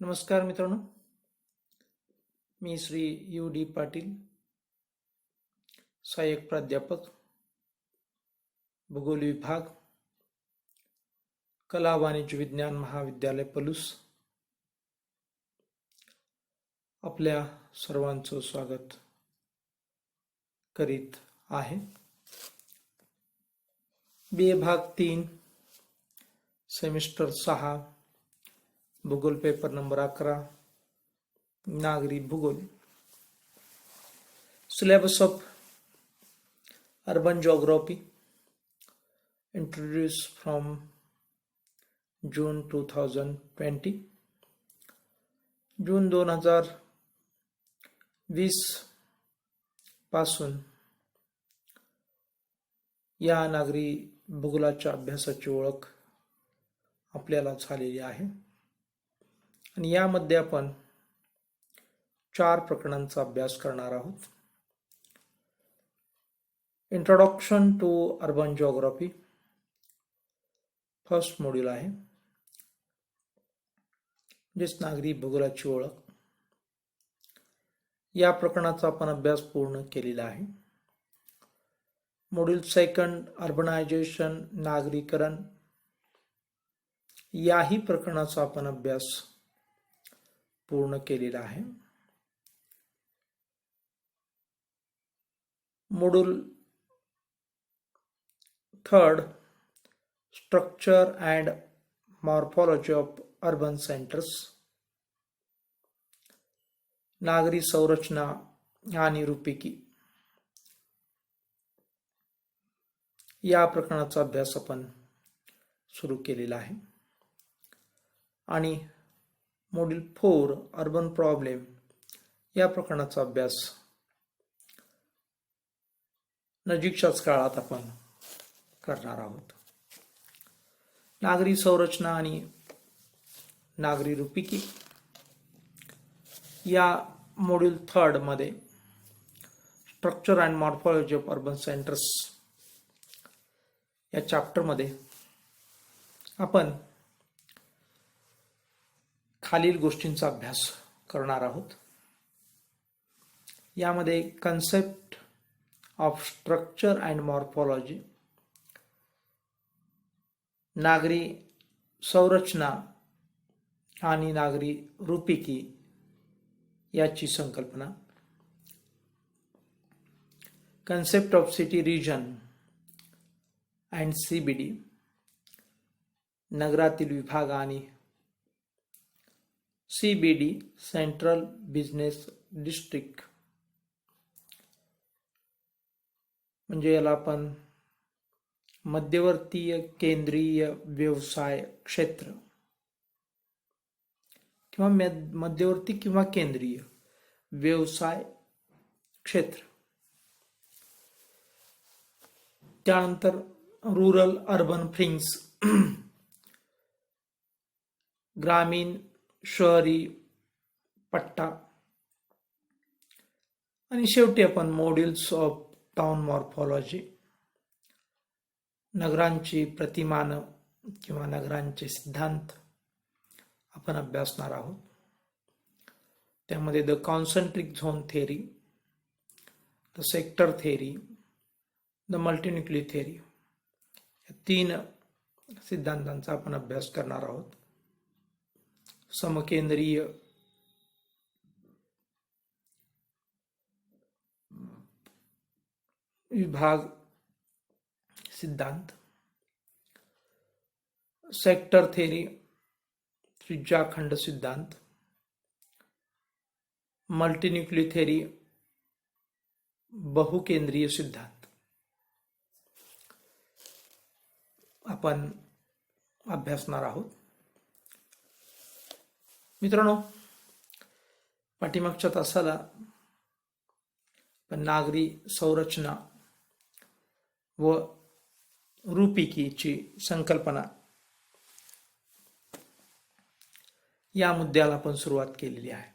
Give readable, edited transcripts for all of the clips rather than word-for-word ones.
नमस्कार मित्रांनो, मी श्री U.D. पाटील, सहाय्यक प्राध्यापक, भूगोल विभाग, कला वाणिज्य विज्ञान महाविद्यालय पलूस. आपल्या सर्वांचं स्वागत करीत आहे. BA भाग 3 सेमिस्टर 6 भूगोल पेपर नंबर 11 नागरी भूगोल. Syllabus of urban geography introduced from June 2020. जून 2020 पासून या नागरी भूगोलाच्या अभ्यासाची ओळख आपल्याला झालेली आहे आणि यामध्ये आपण 4 प्रकरणांचा अभ्यास करणार आहोत. Introduction to urban geography first module आहे, म्हणजेच नागरी भूगोलाची ओळख. या प्रकरणाचा आपण अभ्यास पूर्ण केलेला आहे. मॉड्यूल सेकंड अर्बनायझेशन नागरीकरण, याही प्रकरणाचा आपण अभ्यास पूर्ण केलेला आहे. Module third structure and morphology of urban centres, नागरी संरचना आणि रूपिकी, या प्रकरणाचा अभ्यास आपण सुरू केलेला आहे. आणि मॉड्यूल 4 अर्बन प्रॉब्लेम, या प्रकरणाचा अभ्यास नजीकच्याच काळात आपण करणार आहोत. नागरी संरचना आणि नागरी रूपिकी या मॉड्यूल 3 मध्ये structure and morphology of urban centres या चॅप्टर मध्ये आपण खालील गोष्टींचा अभ्यास करणार आहोत. यामध्ये concept of structure and morphology, नागरी संरचना आणि नागरी रूपिकी याची संकल्पना, concept of city region and CBD, नगरातील विभाग आणि CBD सेंट्रल बिझनेस डिस्ट्रिक्ट, म्हणजे याला आपण मध्यवर्तीय केंद्रीय व्यवसाय क्षेत्र किंवा मध्यवर्ती किंवा केंद्रीय व्यवसाय क्षेत्र. त्यानंतर रुरल अर्बन फ्रिंग्स, ग्रामीण शहरी पट्टा, आणि शेवटी आपण मॉड्यूल्स ऑफ टाउन मॉर्फॉलॉजी, नगरांची प्रतिमान किंवा नगरांचे सिद्धांत आपण अभ्यासणार आहोत. त्यामध्ये the concentric zone theory, the sector theory, the multinuclear theory, या 3 सिद्धांतांचा आपण अभ्यास करणार आहोत. समकेंद्रीय विभाग सिद्धांत, सेक्टर थेअरी, त्रिज्याखंड सिद्धांत, मल्टीन्यूक्लियर थेअरी, बहुकेंद्रीय सिद्धांत आपण अभ्यासणार आहोत. मित्रांनो, पाठीमागच्या तासाला पण नागरी संरचना व रूपिकीची संकल्पना या मुद्द्याला आपण सुरुवात केलेली आहे.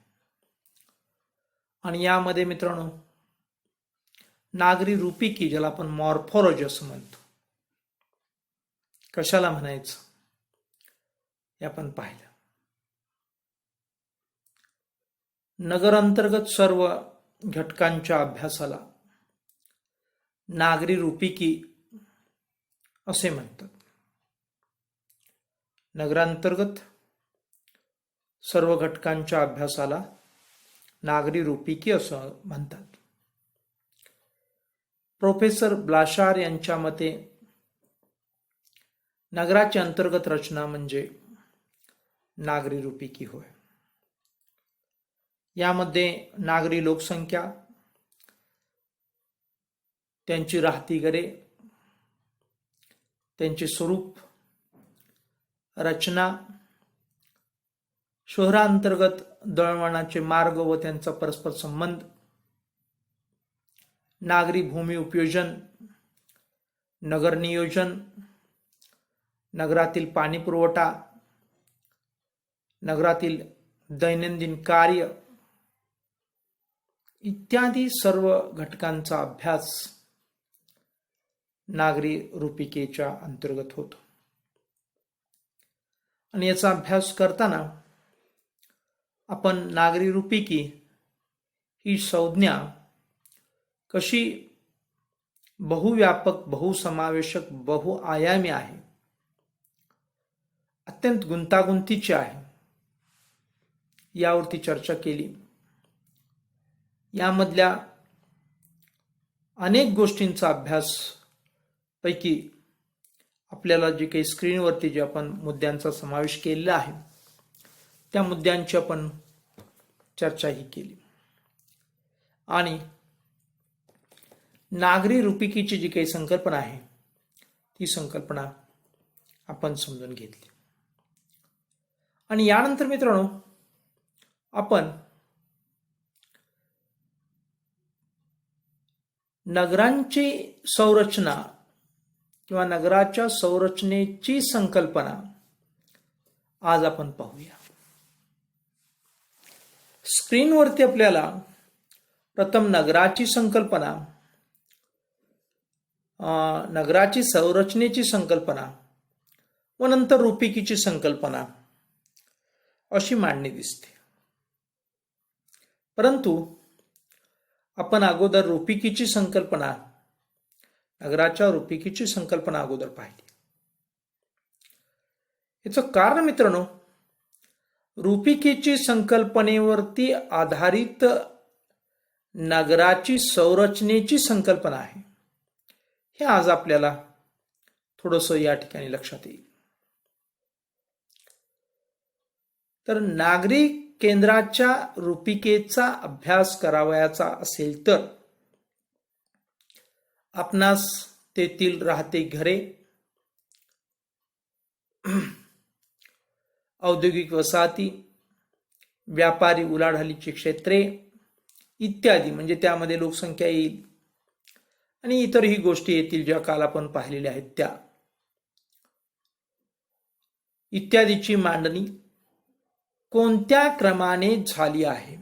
आणि यामध्ये मित्रांनो, नागरी रूपिकी, ज्याला आपण मॉर्फॉलॉजी असं म्हणतो, कशाला म्हणायचं हे आपण पाहिलं. नगर अंतर्गत सर्व घटकांच्या अभ्यासाला नागरी रूपिकी असे म्हणतात. नगरांतर्गत सर्व घटकांच्या अभ्यासाला नागरी रूपिकी असं म्हणतात. प्रोफेसर ब्लाशार यांच्या मते नगराची अंतर्गत रचना म्हणजे नागरी रूपिकी होय. यामध्ये नागरी लोकसंख्या, त्यांची राहती घरे, त्यांचे स्वरूप, रचना, शहरांतर्गत दळणवळणाचे मार्ग व त्यांचा परस्पर संबंध, नागरी भूमी उपयोजन, नगर नियोजन, नगरातील पाणी पुरवठा, नगरातील दैनंदिन कार्य इत्यादी सर्व घटकांचा अभ्यास नागरी रूपिकेच्या अंतर्गत होतो. आणि याचा अभ्यास करताना आपण नागरी रूपिकी ही संज्ञा कशी बहुव्यापक, बहुसमावेशक, बहुआयामी आहे, अत्यंत गुंतागुंतीची आहे, यावरती चर्चा केली. यामधल्या अनेक गोष्टींचा अभ्यास पैकी आपल्याला जे काही स्क्रीनवरती जे आपण मुद्द्यांचा समावेश केलेला आहे त्या मुद्द्यांची आपण चर्चाही केली. आणि नागरी रूपिकीची जी काही संकल्पना आहे ती संकल्पना आपण समजून घेतली. आणि यानंतर मित्रांनो आपण नगरांची संरचना किंवा नगराच्या संरचनेची संकल्पना आज आपण पाहूया. स्क्रीनवरती आपल्याला प्रथम नगराची संकल्पना, नगराची संरचनेची संकल्पना व नंतर रूपिकीची संकल्पना अशी मांडणी दिसते. परंतु आपण अगोदर रूपिकीची संकल्पना, नगराच्या रूपिकीची संकल्पना अगोदर पाहिली. याचं कारण मित्रांनो, रूपिकेची संकल्पनेवरती आधारित नगराची संरचनेची संकल्पना आहे, हे आज आपल्याला थोडंसं या ठिकाणी लक्षात येईल. तर नागरी केंद्राच्या रूपिकेचा अभ्यास करावयाचा असेल तर आपणास तेथील राहते घरे, औद्योगिक वसाहती, व्यापारी उलाढालीची क्षेत्रे इत्यादी, म्हणजे त्यामध्ये लोकसंख्या येईल आणि इतरही गोष्टी येतील ज्या काल आपण पाहिलेल्या आहेत त्या इत्यादीची मांडणी कोणत्या क्रमाने झाली आहे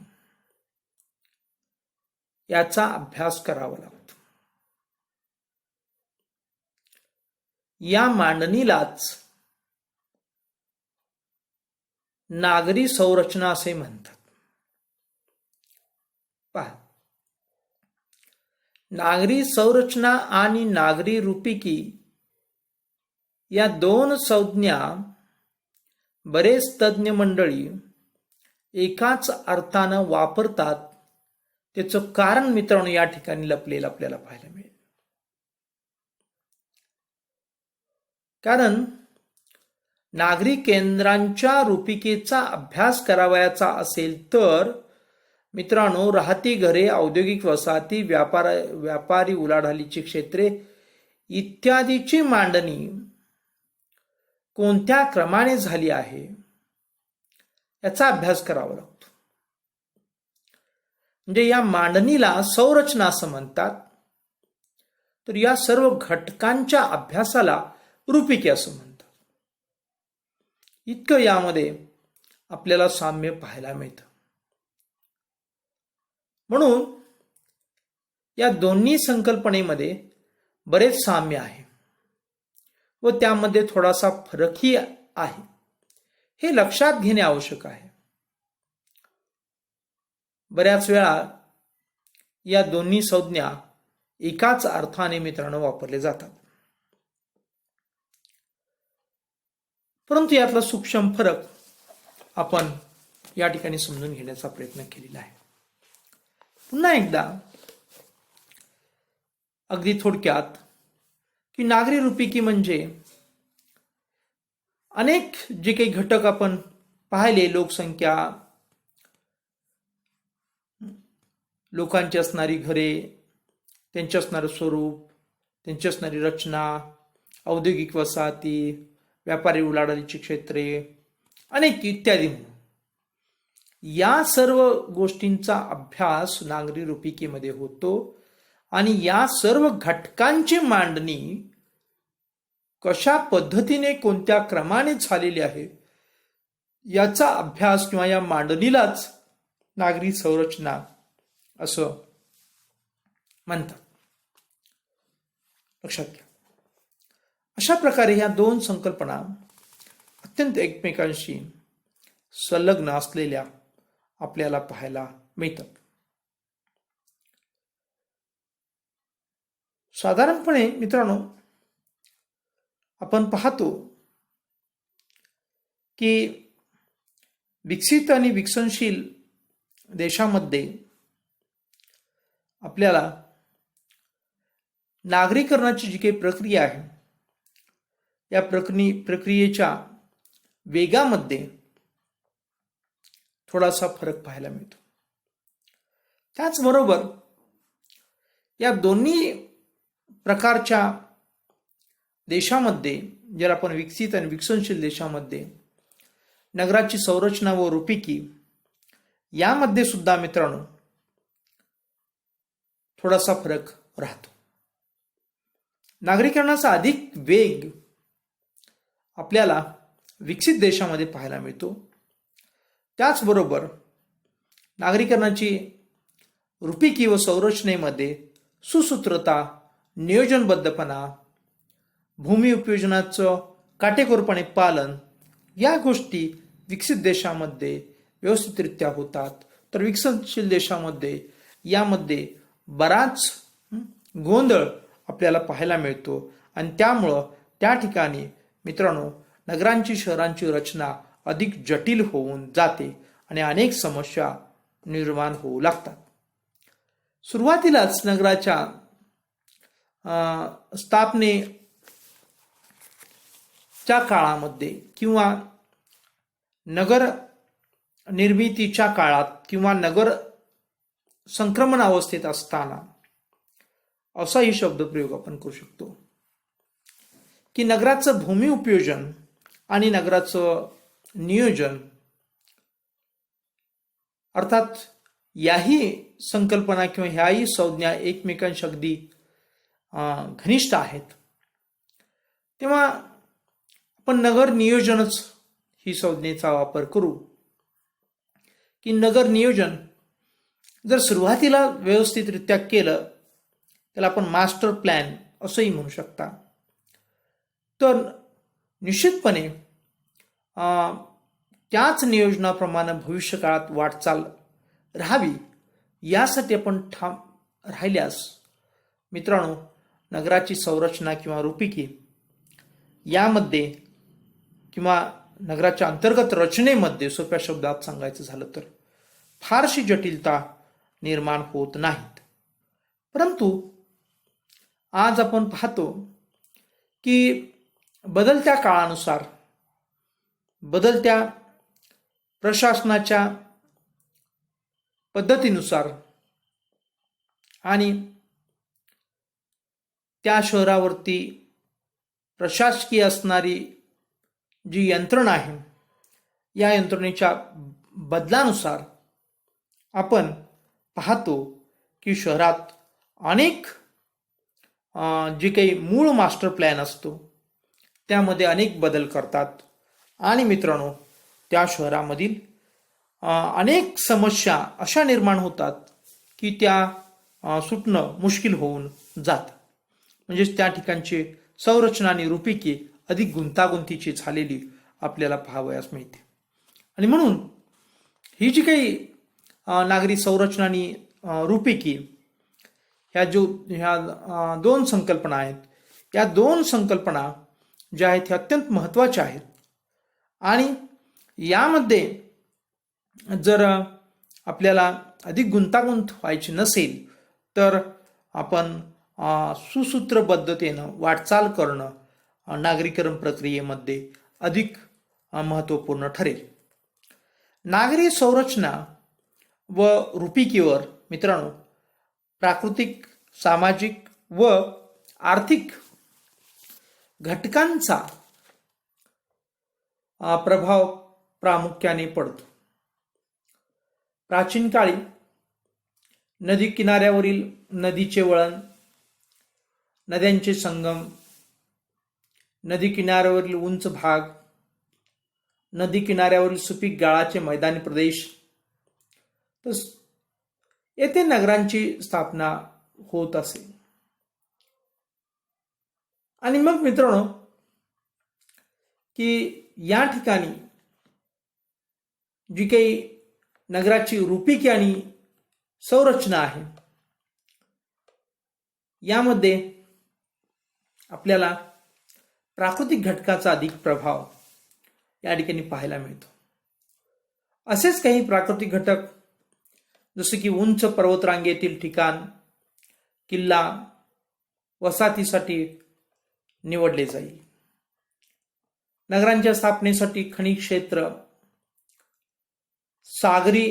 याचा अभ्यास करावा लागतो. या मांडणीलाच नागरी संरचना असे म्हणतात. पहा, नागरी संरचना आणि नागरी रूपिकी या दोन संज्ञा बरेच तज्ञ मंडळी एकाच अर्थानं वापरतात. त्याचं कारण मित्रांनो या ठिकाणी लपलेलं आपल्याला पाहायला मिळेल. कारण नागरी केंद्रांच्या रूपिकेचा अभ्यास करावयाचा असेल तर मित्रांनो, राहती घरे, औद्योगिक वसाहती, व्यापारी उलाढालीची क्षेत्रे इत्यादीची मांडणी कोणत्या क्रमाने झाली आहे याचा अभ्यास करावा लागतो. म्हणजे या मांडणीला संरचना असं म्हणतात. तर या सर्व घटकांच्या अभ्यासाला रूपिके असं म्हणतात. इतकं यामध्ये आपल्याला साम्य पाहायला मिळतं. म्हणून या दोन्ही संकल्पनेमध्ये बरेच साम्य आहे व त्यामध्ये थोडासा फरकही आहे, हे लक्षात घेणे आवश्यक आहे. बऱ्याच वेळा या दोन्ही संज्ञा एकाच अर्थाने मित्रांनो वापरले जातात, परंतु यातला सूक्ष्म फरक आपण या ठिकाणी समजून घेण्याचा प्रयत्न केलेला आहे. पुन्हा एकदा अगदी थोडक्यात की नागरी रुपिकी म्हणजे अनेक जे काही घटक आपण पाहिले, लोकसंख्या, लोकांची असणारी घरे, त्यांचे असणारं स्वरूप, त्यांची असणारी रचना, औद्योगिक वसाहती, व्यापारी उलाढालीची क्षेत्रे, अनेक इत्यादी, या सर्व गोष्टींचा अभ्यास नागरी रुपिकेमध्ये होतो आणि या सर्व घटकांची मांडणी कशा पद्धतीने कोणत्या क्रमाने झालेली आहे याचा अभ्यास किंवा या मांडणीलाच नागरी संरचना असं म्हणतात. लक्षात घ्या. अशा प्रकारे ह्या दोन संकल्पना अत्यंत एकमेकांशी संलग्न असलेल्या आपल्याला पाहायला मिळतात. साधारणपणे मित्रांनो आपण पाहतो की विकसित आणि विकसनशील देशामध्ये आपल्याला नागरीकरणाची जी काही प्रक्रिया आहे या प्रक्रियेच्या वेगामध्ये थोडासा फरक पाहायला मिळतो. त्याचबरोबर या दोन्ही प्रकारच्या देशामध्ये, जर आपण विकसित आणि विकसनशील देशामध्ये नगराची संरचना व रुपिकी यामध्ये सुद्धा मित्रांनो थोडासा फरक राहतो. नागरीकरणाचा अधिक वेग आपल्याला विकसित देशामध्ये पाहायला मिळतो. त्याचबरोबर नागरीकरणाची रुपिकी व संरचनेमध्ये सुसूत्रता, नियोजनबद्धपणा, भूमी उपयोजनाचं काटेकोरपणे पालन या गोष्टी विकसित देशामध्ये व्यवस्थितरित्या होतात, तर विकसनशील देशामध्ये यामध्ये बराच गोंधळ आपल्याला पाहायला मिळतो आणि त्यामुळं त्या ठिकाणी मित्रांनो नगरांची, शहरांची रचना अधिक जटिल होऊन जाते आणि अनेक समस्या निर्माण होऊ लागतात. सुरुवातीलाच नगराच्या स्थापनेच्या काळामध्ये किंवा नगर निर्मितीच्या काळात किंवा नगर संक्रमण अवस्थेत असताना असाही शब्दप्रयोग आपण करू शकतो की नगराचं भूमी उपयोजन आणि नगराचं नियोजन, अर्थात याही संकल्पना किंवा ह्याही संज्ञा एकमेकांशी अगदी घनिष्ठ आहेत. तेव्हा आपण नगर नियोजनच ही संज्ञेचा वापर करू की नगर नियोजन जर सुरुवातीला व्यवस्थितरित्या केलं त्याला आपण मास्टर प्लॅन असंही म्हणू शकता, तर निश्चितपणे त्याच नियोजनाप्रमाणे भविष्यकाळात वाटचाल राहावी यासाठी आपण ठाम राहिल्यास मित्रांनो नगराची संरचना किंवा रुपिकी यामध्ये किंवा नगराच्या अंतर्गत रचनेमध्ये सोप्या शब्दात सांगायचं झालं तर फारशी जटिलता निर्माण होत नाहीत. परंतु आज आपण पाहतो की बदलत्या काळानुसार, बदलत्या प्रशासनाच्या पद्धतीनुसार आणि त्या शहरावरती प्रशासकीय असणारी जी यंत्रणा आहे या यंत्रणेच्या बदलानुसार आपण पाहतो की शहरात अनेक जे काही मूळ मास्टर प्लॅन असतो त्यामध्ये अनेक बदल करतात आणि मित्रांनो त्या शहरामधील अनेक समस्या अशा निर्माण होतात की त्या सुटणं मुश्किल होऊन जातं. म्हणजेच त्या ठिकाणची संरचना आणि रुपिकी अधिक गुंतागुंतीची झालेली आपल्याला पाहावयास मिळते. आणि म्हणून ही जी काही नागरी संरचना आणि रूपिकी ह्या दोन संकल्पना आहेत. या दोन संकल्पना ज्या आहेत ह्या अत्यंत महत्त्वाच्या आहेत. आणि यामध्ये जर आपल्याला अधिक गुंतागुंत व्हायची नसेल तर आपण सुसूत्रबद्धतेनं वाटचाल करणं नागरीकरण प्रक्रियेमध्ये अधिक महत्त्वपूर्ण ठरेल. नागरी संरचना व रूपिकेवर मित्रांनो प्राकृतिक, सामाजिक व आर्थिक घटकांचा प्रभाव प्रामुख्याने पडतो. प्राचीन काळी नदी किनाऱ्यावरील नदीचे वळण, नद्यांचे संगम, नदी किनाऱ्यावरील उंच भाग, नदी किनाऱ्यावरील सुपीक गाळाचे मैदानी प्रदेश, येथे नगरांची स्थापना होत असे. आणि मग मित्रांनो की या ठिकाणी जी काही नगराची रूपिकी आणि संरचना आहे यामध्ये आपल्याला प्राकृतिक घटकाचा अधिक प्रभाव या ठिकाणी पाहायला मिळतो. असेच काही प्राकृतिक घटक जसे की उंच पर्वतरांगेतील ठिकाण, किल्ला वसाहतीसाठी निवडले जाईल. नगरांच्या स्थापनेसाठी खनिज क्षेत्र, सागरी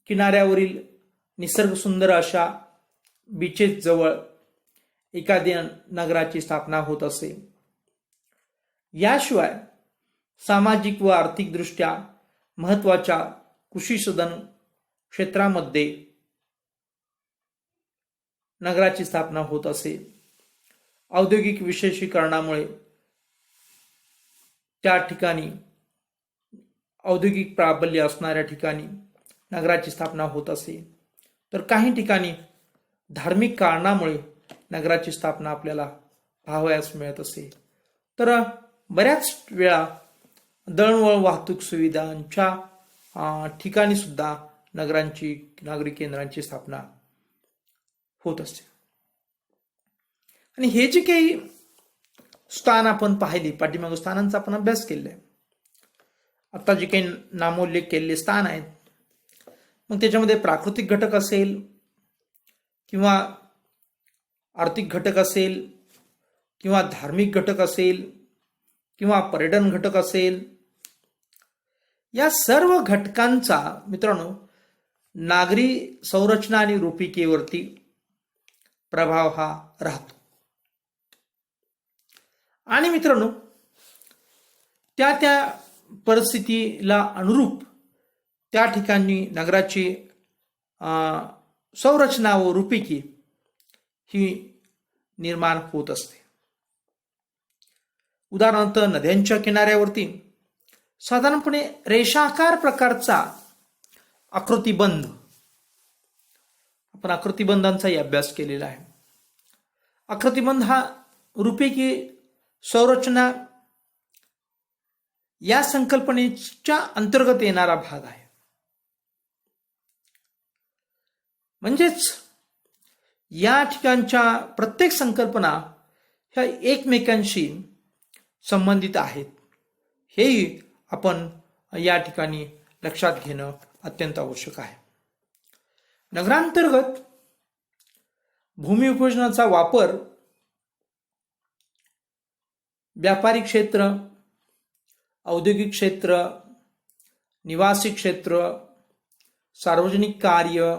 किनाऱ्यावरील निसर्ग सुंदर अशा बीचेस जवळ एखाद्या नगराची स्थापना होत असे. याशिवाय सामाजिक व आर्थिक दृष्ट्या महत्त्वाच्या कृषी सदन क्षेत्रामध्ये नगराची स्थापना होत असे. औद्योगिक विशेषीकरणामुळे त्या ठिकाणी औद्योगिक प्राबल्य असणाऱ्या ठिकाणी नगराची स्थापना होत असे. तर काही ठिकाणी धार्मिक कारणामुळे नगराची स्थापना आपल्याला पाहावयास मिळत असे. तर बऱ्याच वेळा दळणवळण वाहतूक सुविधांच्या ठिकाणी सुद्धा नगरांची, नागरी केंद्रांची स्थापना होत असते. आणि हे जे काही स्थान आपण पाहिले, पाठीमागील स्थानांचा आपण अभ्यास केलेला आहे. आता जे काही नामोल्लेख केलेले स्थान आहेत, मग त्याच्यामध्ये प्राकृतिक घटक असेल किंवा आर्थिक घटक असेल किंवा धार्मिक घटक असेल किंवा पर्यटन घटक असेल, या सर्व घटकांचा मित्रांनो नागरी संरचना आणि रूपिकेवरती प्रभाव हा राहतो. आणि मित्रांनो त्या त्या परिस्थितीला अनुरूप त्या ठिकाणी नगराची संरचना व रूपिकी ही निर्माण होत असते. उदाहरणार्थ नद्यांच्या किनाऱ्यावरती साधारणपणे रेषाकार प्रकारचा आकृतिबंध, आपण आकृतिबंधांचाही अभ्यास केलेला आहे. आकृतिबंध हा रूपिकी संरचना या संकल्पनेच्या अंतर्गत येणारा भाग आहे. म्हणजेच या ठिकाणच्या प्रत्येक संकल्पना ह्या एकमेकांशी संबंधित आहेत, हेही आपण या ठिकाणी लक्षात घेणं अत्यंत आवश्यक आहे. नगरांतर्गत भूमी उपयोजनाचा वापर व्यापारी क्षेत्र, औद्योगिक क्षेत्र, निवासी क्षेत्र, सार्वजनिक कार्य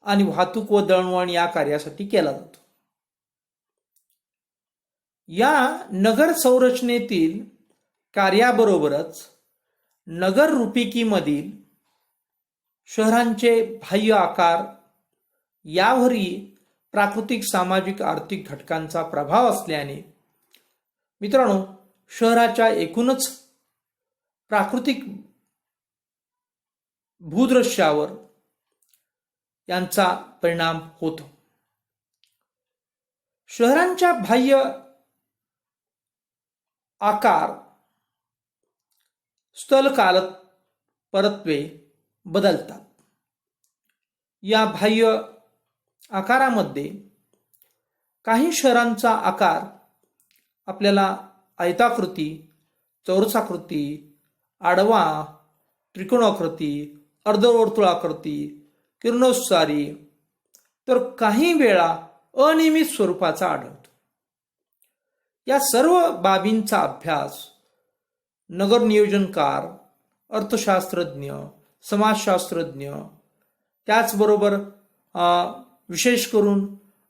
आणि वाहतूक व दळणवळण या कार्यासाठी केला जातो. या नगर संरचनेतील कार्याबरोबरच नगर रूपिकीमधील शहरांचे बाह्य आकार यावरही प्राकृतिक, सामाजिक, आर्थिक घटकांचा प्रभाव असल्याने मित्रांनो शहराच्या एकूणच प्राकृतिक भूदृश्यावर यांचा परिणाम होतो. शहरांच्या बाह्य आकार, स्थल काल परत्वे बदलतात. या बाह्य आकारामध्ये काही शहरांचा आकार आपल्याला आयताकृती, चौरसाकृती, आडवा, त्रिकोणाकृती, अर्धवर्तुळाकृती, किरणोत्सारी तर काही वेळा अनियमित स्वरूपाचा आढळतो. या सर्व बाबींचा अभ्यास नगर नियोजनकार, अर्थशास्त्रज्ञ, समाजशास्त्रज्ञ, त्याचबरोबर विशेष करून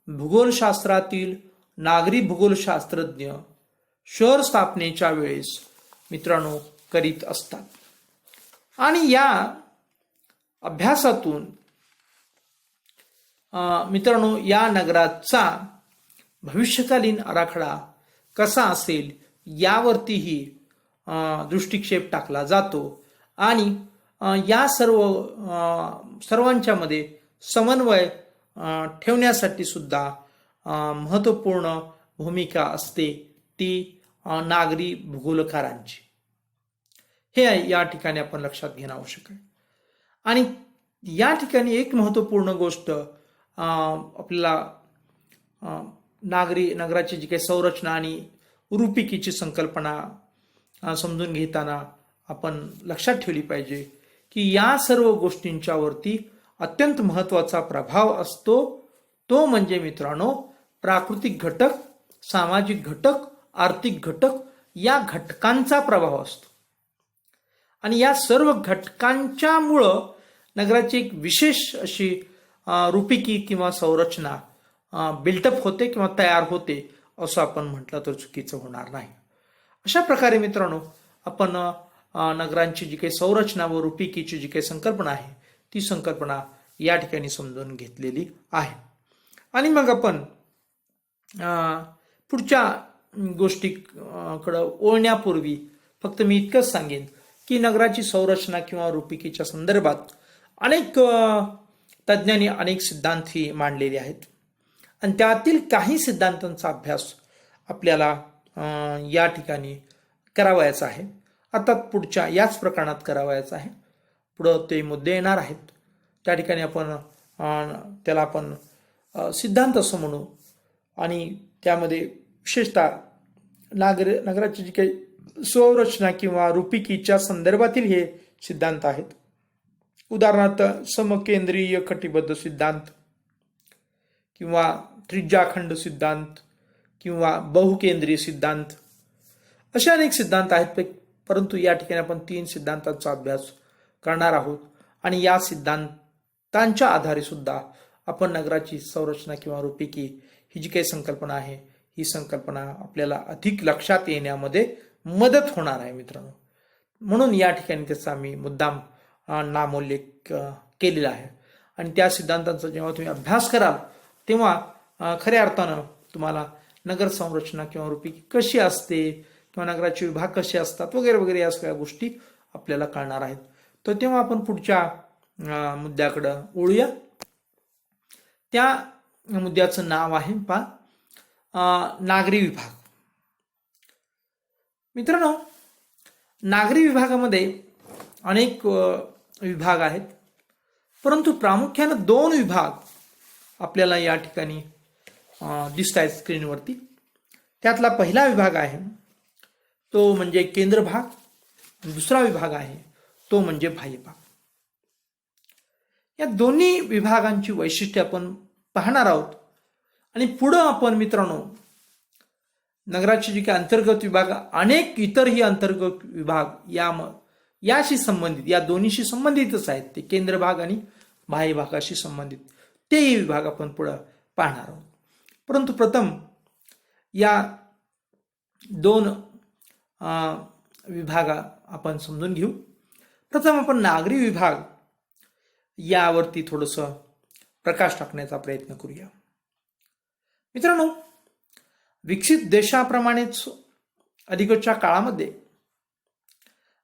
भूगोलशास्त्रातील नागरी भूगोलशास्त्रज्ञ शहर स्थापनेच्या वेळेस मित्रांनो करीत असतात. आणि या अभ्यासातून मित्रांनो या नगराचा भविष्यकालीन आराखडा कसा असेल यावरतीही दृष्टिक्षेप टाकला जातो. आणि या सर्वांच्या मध्ये समन्वय ठेवण्यासाठी सुद्धा महत्त्वपूर्ण भूमिका असते ती नागरी भूगोलकारांची. हे या ठिकाणी आपण लक्षात घेणं आवश्यक आहे. आणि या ठिकाणी एक महत्त्वपूर्ण गोष्ट आपल्याला नगराची जी काही संरचना आणि रूपिकेची संकल्पना समजून घेताना आपण लक्षात ठेवली पाहिजे की या सर्व गोष्टींच्या वरती अत्यंत महत्त्वाचा प्रभाव असतो. तो म्हणजे मित्रांनो प्राकृतिक घटक, सामाजिक घटक, आर्थिक घटक या घटकांचा प्रभाव असतो. आणि या सर्व घटकांच्या मुळे नगराची एक विशेष अशी रूपिकी किंवा संरचना बिल्टअप होते किंवा तयार होते असं आपण म्हटलं तर चुकीचं होणार नाही. अशा प्रकारे मित्रांनो आपण नगरांची जी काही संरचना व रूपिकीची जी काही संकल्पना आहे ती संकल्पना या ठिकाणी समजून घेतलेली आहे. आणि मग आपण पुढच्या गोष्टीकडे ओळण्यापूर्वी फक्त मी इतकंच सांगेन की नगराची संरचना किंवा रूपिकेच्या संदर्भात अनेक तज्ज्ञांनी अनेक सिद्धांतही मांडलेले आहेत. आणि त्यातील काही सिद्धांतांचा अभ्यास आपल्याला या ठिकाणी करावयाचा आहे. अर्थात पुढच्या याच प्रकरणात करावयाचा आहे. पुढं ते मुद्दे येणार आहेत. त्या ठिकाणी आपण त्याला आपण सिद्धांत असं म्हणू. आणि त्यामध्ये विशेषतः नगराची जी काही संरचना किंवा रूपिकीच्या संदर्भातील हे सिद्धांत आहेत. उदाहरणार्थ समकेंद्रीय कटिबद्ध सिद्धांत किंवा त्रिज्याखंड सिद्धांत किंवा बहुकेंद्रीय सिद्धांत असे अनेक सिद्धांत आहेत. परंतु या ठिकाणी आपण 3 सिद्धांतांचा अभ्यास करणार आहोत. आणि या सिद्धांतांच्या आधारे सुद्धा आपण नगराची संरचना किंवा रूपिकी ही जी काही संकल्पना आहे ही संकल्पना आपल्याला अधिक लक्षात येण्यामध्ये मदत होणार आहे मित्रांनो. म्हणून या ठिकाणी त्याचा मी मुद्दाम नामोल्लेख केलेला आहे. आणि त्या सिद्धांतांचा जेव्हा तुम्ही अभ्यास कराल तेव्हा खऱ्या अर्थानं तुम्हाला नगर संरचना किंवा रूपिकी कशी असते किंवा नगराचे विभाग कसे असतात वगैरे वगैरे या सगळ्या गोष्टी आपल्याला कळणार आहेत. तर तेव्हा आपण पुढच्या मुद्द्याकडं वळूया. त्या मुद्द्याचं नाव आहे नागरी विभाग. मित्रांनो नागरी विभागामध्ये अनेक विभाग आहेत. परंतु प्रामुख्यानं 2 विभाग आपल्याला या ठिकाणी दिसत आहेत स्क्रीनवरती. त्यातला पहिला विभाग आहे तो म्हणजे केंद्र भाग. दुसरा विभाग आहे तो म्हणजे बाह्य भाग. या दोन्ही विभागांची वैशिष्ट्ये आपण पाहणार आहोत. आणि पुढं आपण मित्रांनो नगराचे जे काही अंतर्गत विभाग अनेक इतरही अंतर्गत विभाग याशी संबंधित या दोन्हीशी संबंधितच आहेत. ते केंद्र भाग आणि बाह्य भागाशी संबंधित तेही विभाग आपण पुढे पाहणार आहोत. परंतु प्रथम या 2 विभाग आपण समजून घेऊ. प्रथम आपण नागरी विभाग यावरती थोडंसं प्रकाश टाकण्याचा प्रयत्न करूया. मित्रांनो विकसित देशाप्रमाणेच अलीकडच्या काळामध्ये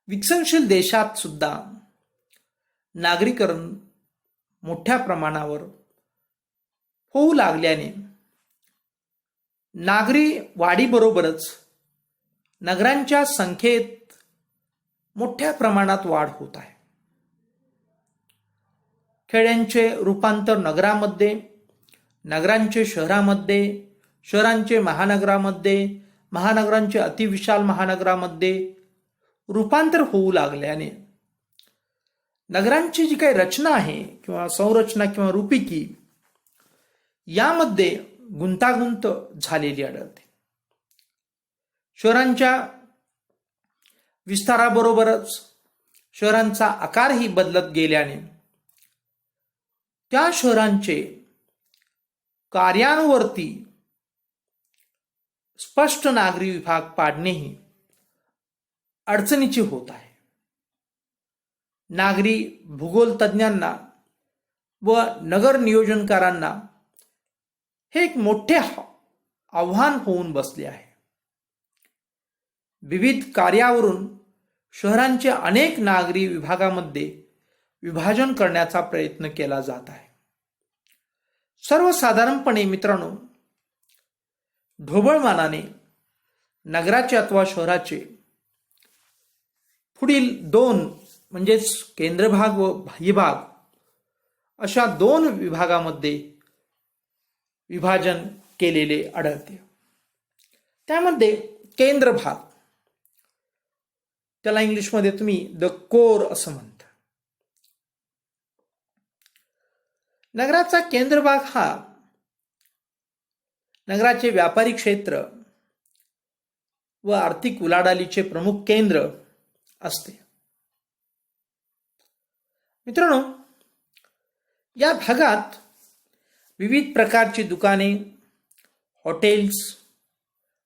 विकसनशील देशात सुद्धा नागरीकरण मोठ्या प्रमाणावर होऊ लागल्याने नागरी वाढीबरोबरच नगरांच्या संख्येत मोठ्या प्रमाणात वाढ होत आहे. खेड्यांचे रूपांतर नगरामध्ये, नगरांचे शहरामध्ये, शहरांचे महानगरामध्ये, महानगरांचे अतिविशाल महानगरामध्ये रूपांतर होऊ लागल्याने नगरांची जी काही रचना आहे किंवा संरचना किंवा रूपिकी यामध्ये गुंतागुंत झालेली आढळते. शहरांच्या विस्ताराबरोबरच शहरांचा आकारही बदलत गेल्याने त्या शहरांचे कार्यांवरती स्पष्ट नागरी विभाग पाडणेही अडचणीचे होत आहे. नागरी भूगोल तज्ञांना व नगर नियोजनकारांना हे एक मोठे आव्हान होऊन बसले आहे. विविध कार्यावरून शहरांचे अनेक नागरी विभागामध्ये विभाजन करण्याचा प्रयत्न केला जात आहे. सर्वसाधारणपणे मित्रांनो, ढोबळमानाने नगराचे अथवा शहराचे पुढील दोन म्हणजेच केंद्र भाग व बाह्य भाग अशा दोन विभागामध्ये विभाजन केलेले आढळते. त्यामध्ये केंद्र भाग, त्याला इंग्लिशमध्ये तुम्ही द कोर असं म्हणता. नगराचा केंद्र भाग हा नगराचे व्यापारी क्षेत्र व आर्थिक उलाढालीचे प्रमुख केंद्र असते. मित्रांनो, या भागात विविध प्रकारची दुकाने, हॉटेल्स,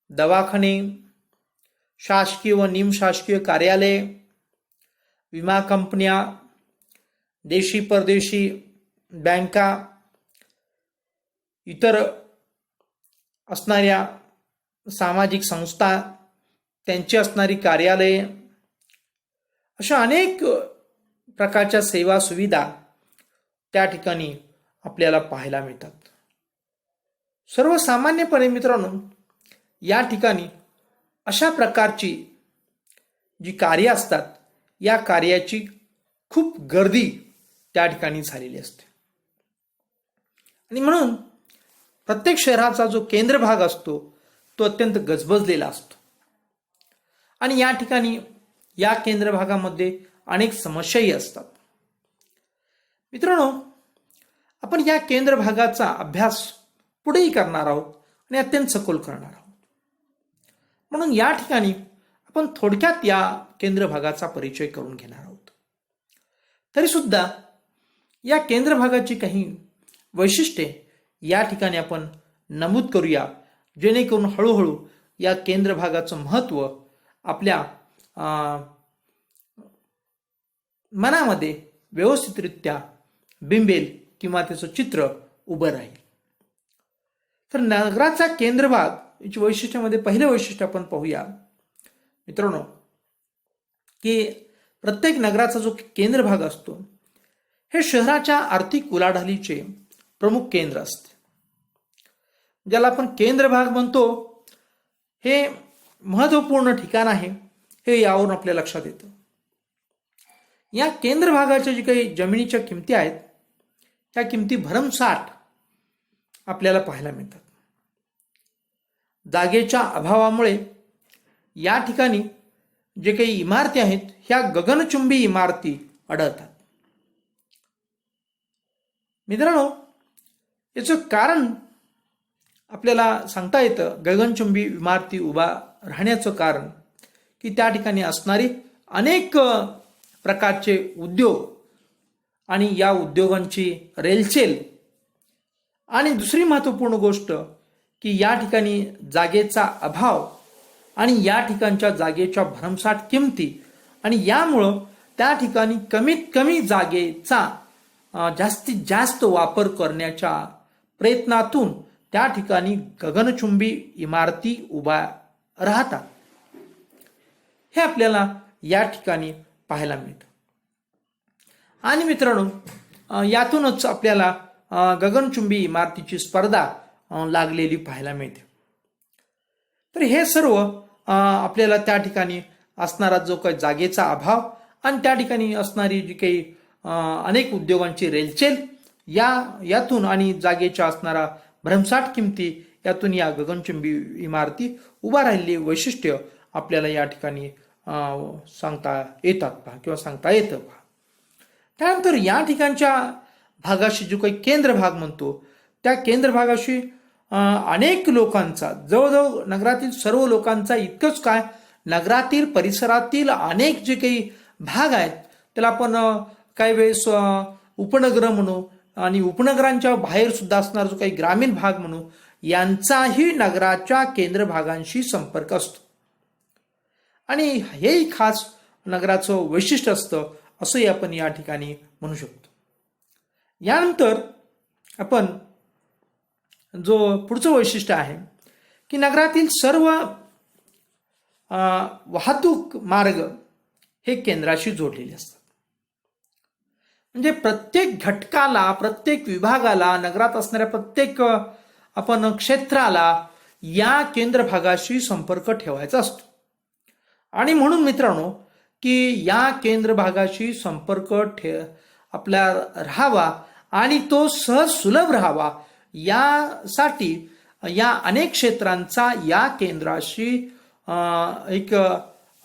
दवाखाने, शासकीय व निमशासकीय कार्यालये, विमा कंपन्या, देशी परदेशी बँका, इतर असणाऱ्या सामाजिक संस्था, त्यांची असणारी कार्यालये, अशा अनेक प्रकारच्या सेवा सुविधा त्या ठिकाणी आपल्याला पाहायला मिळतात. सर्वसामान्यपणे मित्रांनो, या ठिकाणी अशा प्रकारची जी कार्य असतात, या कार्याची खूप गर्दी त्या ठिकाणी झालेली असते. आणि म्हणून प्रत्येक शहराचा जो केंद्र भाग असतो तो अत्यंत गजबजलेला असतो. आणि या ठिकाणी या केंद्र भागामध्ये अनेक समस्याही असतात. मित्रांनो, आपण या केंद्र भागाचा अभ्यास पुढेही करणार आहोत आणि अत्यंत सखोल करणार आहोत. म्हणून या ठिकाणी आपण थोडक्यात या केंद्र भागाचा परिचय करून घेणार आहोत. तरी सुद्धा या केंद्र भागाची काही वैशिष्ट्ये या ठिकाणी आपण नमूद करूया, जेणेकरून हळूहळू या केंद्र भागाचं महत्त्व आपल्या मनामध्ये व्यवस्थितरित्या बिंबेल किंवा त्याचं चित्र उभं राहील. तर नगराचा केंद्र भाग याची वैशिष्ट्यामध्ये पहिलं वैशिष्ट्य आपण पाहूया मित्रांनो, की प्रत्येक नगराचा जो केंद्र भाग असतो हे शहराच्या आर्थिक उलाढालीचे प्रमुख केंद्र असते. ज्याला आपण केंद्र भाग म्हणतो, हे महत्त्वपूर्ण ठिकाण आहे हे यावरून आपल्या लक्षात येतं. या केंद्र भागाच्या जी काही जमिनीच्या किमती आहेत त्या किमती भरमसाठ आपल्याला पाहायला मिळतात. जागेच्या अभावामुळे या ठिकाणी जे काही इमारती आहेत ह्या गगनचुंबी इमारती आढळतात. मित्रांनो, याचं कारण आपल्याला सांगता येतं. गगनचुंबी इमारती उभा राहण्याचं कारण की त्या ठिकाणी असणारे अनेक प्रकारचे उद्योग आणि या उद्योगांची रेलचेल, आणि दुसरी महत्त्वपूर्ण गोष्ट की या ठिकाणी जागेचा अभाव आणि या ठिकाणच्या जागेच्या भरमसाठ किमती, आणि यामुळं त्या ठिकाणी कमीत कमी जागेचा जास्तीत जास्त वापर करण्याच्या प्रयत्नातून त्या ठिकाणी गगनचुंबी इमारती उभा राहतात. हे आपल्याला या ठिकाणी पाहायला मिळतं. आणि मित्रांनो, यातूनच आपल्याला गगनचुंबी इमारतीची स्पर्धा लागलेली पाहायला मिळते. तर हे सर्व आपल्याला त्या ठिकाणी असणारा जो काही जागेचा अभाव आणि त्या ठिकाणी असणारी जी काही अनेक उद्योगांची रेलचेल यातून आणि जागेच्या असणारा भरमसाठ किमती यातून या गगनचुंबी इमारती उभा राहिलेली वैशिष्ट्य आपल्याला या ठिकाणी सांगता येतात पहा किंवा सांगता येतं पहा. त्यानंतर या ठिकाणच्या भागाशी जो काही केंद्र भाग म्हणतो त्या केंद्र भागाशी अनेक लोकांचा, जवळजवळ नगरातील सर्व लोकांचा, इतकंच काय, नगरातील परिसरातील अनेक जे काही भाग आहेत त्याला आपण काही वेळेस उपनगर म्हणू आणि उपनगरांच्या बाहेर सुद्धा असणारा जो काही ग्रामीण भाग म्हणू, यांचाही नगराच्या केंद्र भागांशी संपर्क असतो आणि हेही खास नगराचं वैशिष्ट्य असतं असंही आपण या ठिकाणी म्हणू शकतो. यानंतर आपण जो पुढचं वैशिष्ट्य आहे की नगरातील सर्व वाहतूक मार्ग हे केंद्राशी जोडलेले असतात. म्हणजे प्रत्येक घटकाला, प्रत्येक विभागाला, नगरात असणाऱ्या प्रत्येक आपण क्षेत्राला या केंद्र भागाशी संपर्क ठेवायचा असतो आणि म्हणून मित्रांनो की या केंद्र भागाशी संपर्क आपला राहावा आणि तो सहज सुलभ राहावा यासाठी या अनेक क्षेत्रांचा या केंद्राशी एक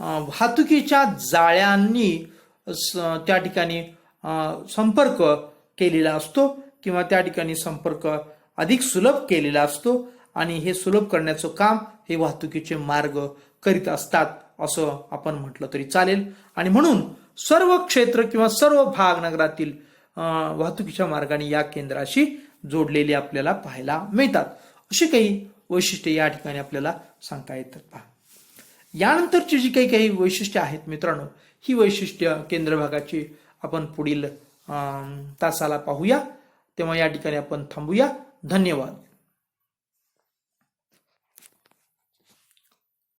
वाहतुकीच्या जाळ्यांनी त्या ठिकाणी संपर्क केलेला असतो किंवा त्या ठिकाणी संपर्क अधिक सुलभ केलेला असतो आणि हे सुलभ करण्याचं काम हे वाहतुकीचे मार्ग करीत असतात असं आपण म्हटलं तरी चालेल. आणि म्हणून सर्व क्षेत्र किंवा सर्व भाग नगरातील वाहतुकीच्या मार्गाने या केंद्राशी जोडलेले आपल्याला पाहायला मिळतात. अशी काही वैशिष्ट्ये या ठिकाणी आपल्याला सांगता येतात पहा. यानंतरची जी काही वैशिष्ट्ये आहेत मित्रांनो, ही वैशिष्ट्य केंद्र भागाची आपण पुढील तासाला पाहूया. तेव्हा या ठिकाणी आपण थांबूया. धन्यवाद.